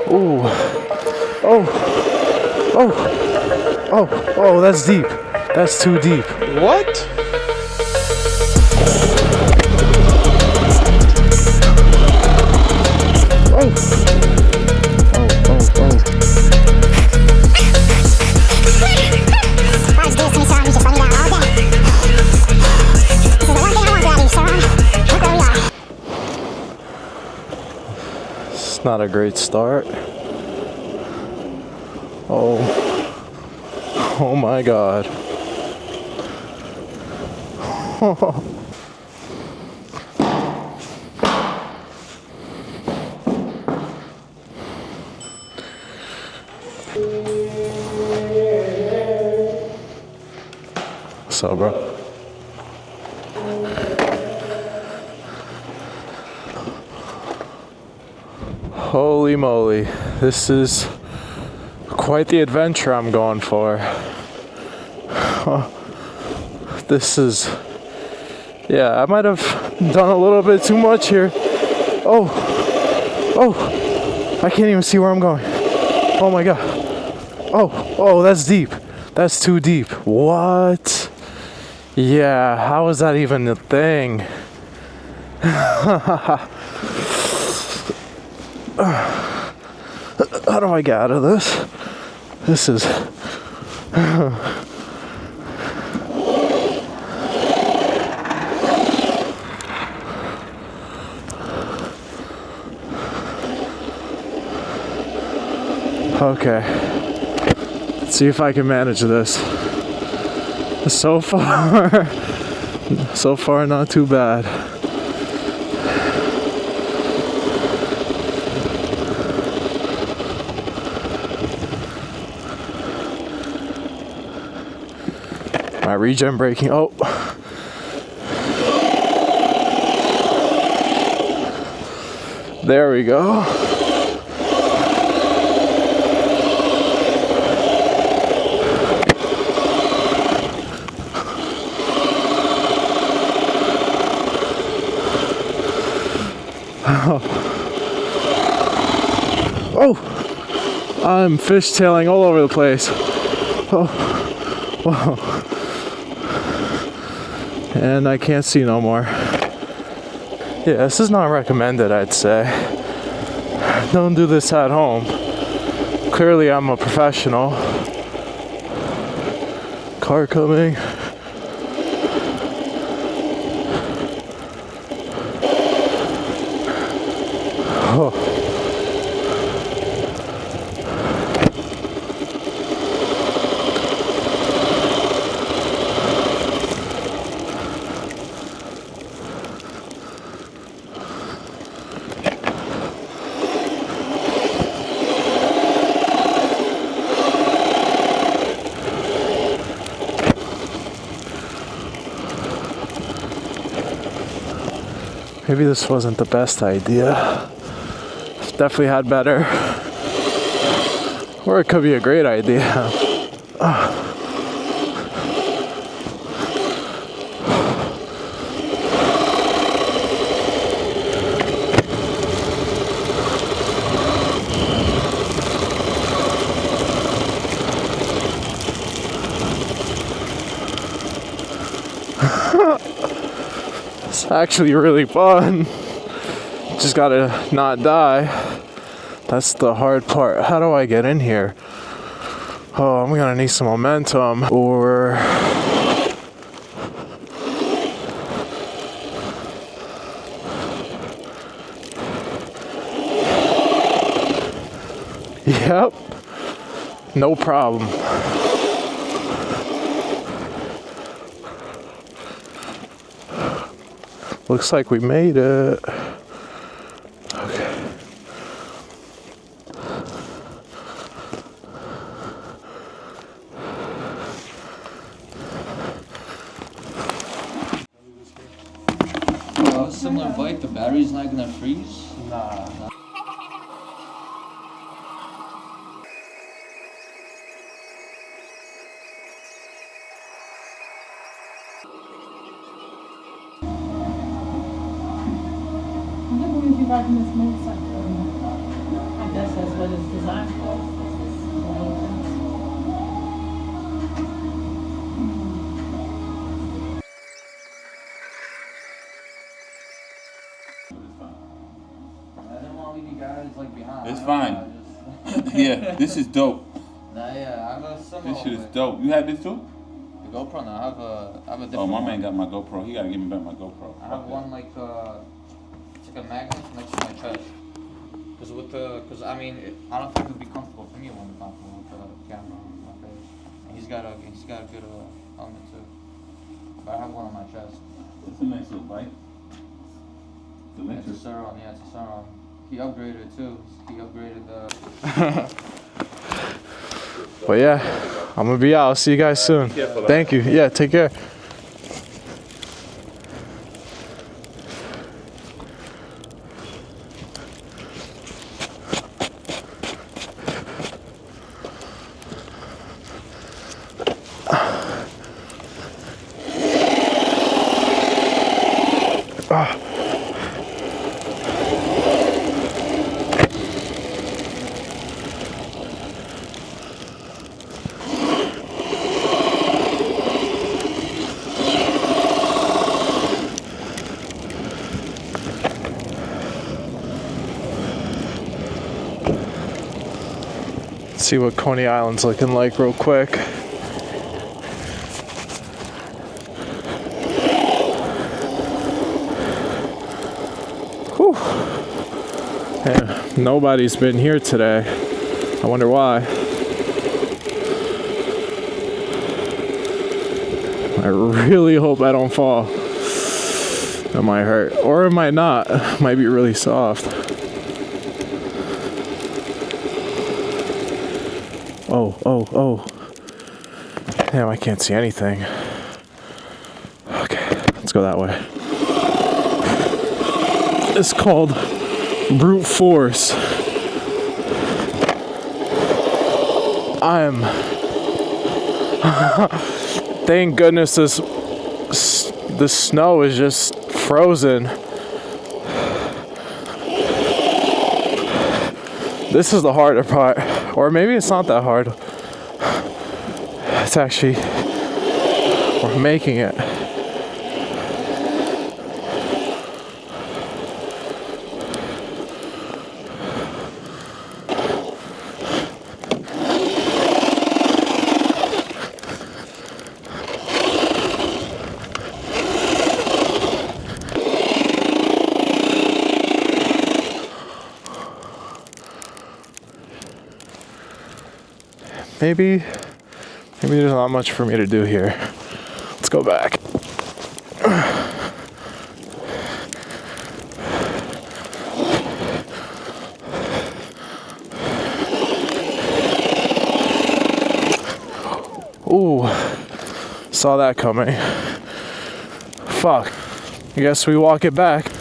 Ooh. Oh. Oh. Oh. Oh, that's deep. That's too deep. What? It's not a great start. Oh. Oh my God. What's up, bro? Holy moly, this is quite the adventure I'm going for. This is, yeah, I might have done a little bit too much here. Oh, I can't even see where I'm going. Oh my God. Oh, that's deep. That's too deep. What? Yeah, how is that even a thing? How do I get out of this? This is... Okay. Let's see if I can manage this. So far not too bad. My regen braking. Oh. There we go. Oh, I'm fishtailing all over the place. Oh, whoa. And I can't see no more. Yeah, this is not recommended, I'd say. Don't do this at home. Clearly, I'm a professional. Car coming. Oh. Maybe this wasn't the best idea. Definitely had better. Or it could be a great idea. It's actually really fun. Just gotta not die. That's the hard part. How do I get in here? Oh, I'm gonna need some momentum or... Yep. No problem. Looks like we made it. Okay. Similar bike, the battery's not gonna freeze? Nah. I'm going to be back in this motorcycle. guess that's what it's designed for. I didn't want to leave you guys like behind. It's fine. Yeah, this is dope. Nah, yeah, I have a similar. This shit is dope. You have this too? The GoPro. No, I have a different. Oh, my one. man got my GoPro. He gotta give me back my GoPro. I have one like it's like a magnet next to my chest. Cause I mean, I don't think it would be comfortable for me. It won't be comfortable with the camera on my face. And he's got a good helmet too. But I have one on my chest. It's a nice little bike. It's a Sauron, yeah, it's a Sauron. He upgraded it too. He upgraded the. But yeah, I'm gonna be out. I'll see you guys soon. Thank you. Yeah, take care. See what Coney Island's looking like real quick. Whew. Yeah, nobody's been here today. I wonder why. I really hope I don't fall. It might hurt, or it might not. It might be really soft. Oh. Damn, I can't see anything. Okay, let's go that way. It's called brute force. Thank goodness this snow is just frozen. This is the harder part. Or maybe it's not that hard. It's actually, we're making it. Maybe there's not much for me to do here. Let's go back. Ooh, saw that coming. Fuck. I guess we walk it back.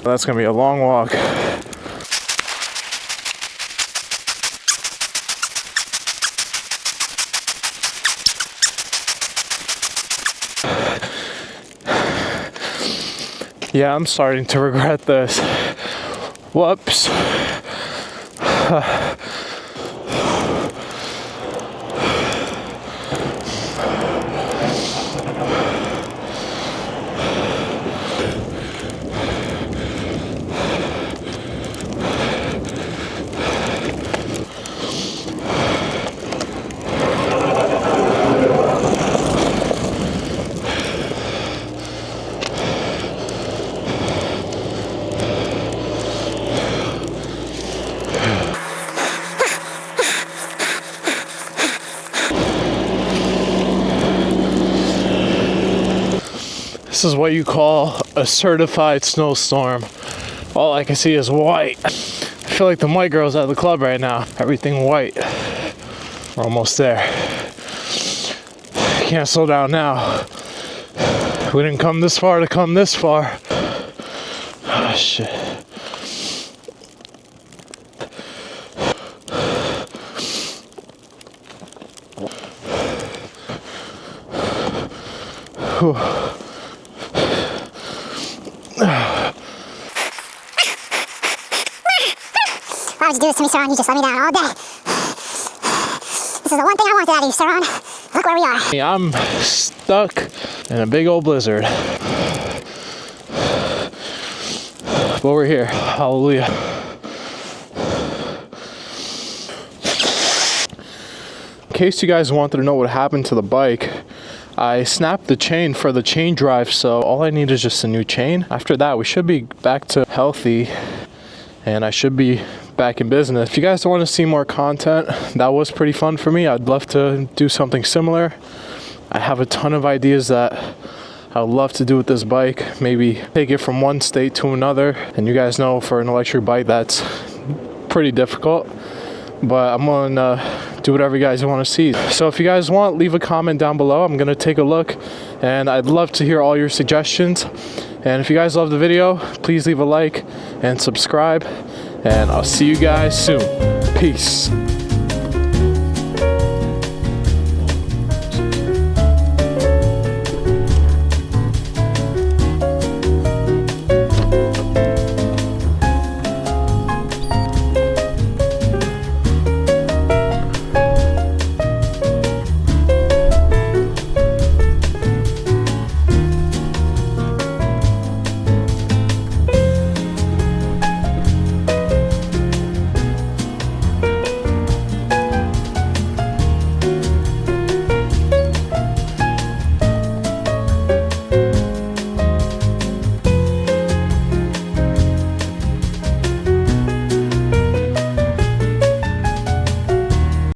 That's gonna be a long walk. Yeah, I'm starting to regret this. Whoops. This is what you call a certified snowstorm. All I can see is white. I feel like the white girls at the club right now. Everything white. We're almost there. Can't slow down now. We didn't come this far to come this far. Oh, shit. Whew. would you do this to me, Saran? You just let me down all day. This is the one thing I wanted out of you, Saran. Look where we are. I'm stuck in a big old blizzard. But we're here. Hallelujah. In case you guys wanted to know what happened to the bike, I snapped the chain for the chain drive, so all I need is just a new chain. After that, we should be back to healthy, and I should be back in business. If you guys want to see more content, that was pretty fun for me. I'd love to do something similar. I have a ton of ideas that I would love to do with this bike. Maybe take it from one state to another. And you guys know for an electric bike, that's pretty difficult. But I'm gonna do whatever you guys want to see. So if you guys want, leave a comment down below. I'm gonna take a look, and I'd love to hear all your suggestions. And if you guys love the video, please leave a like and subscribe, and I'll see you guys soon. Peace.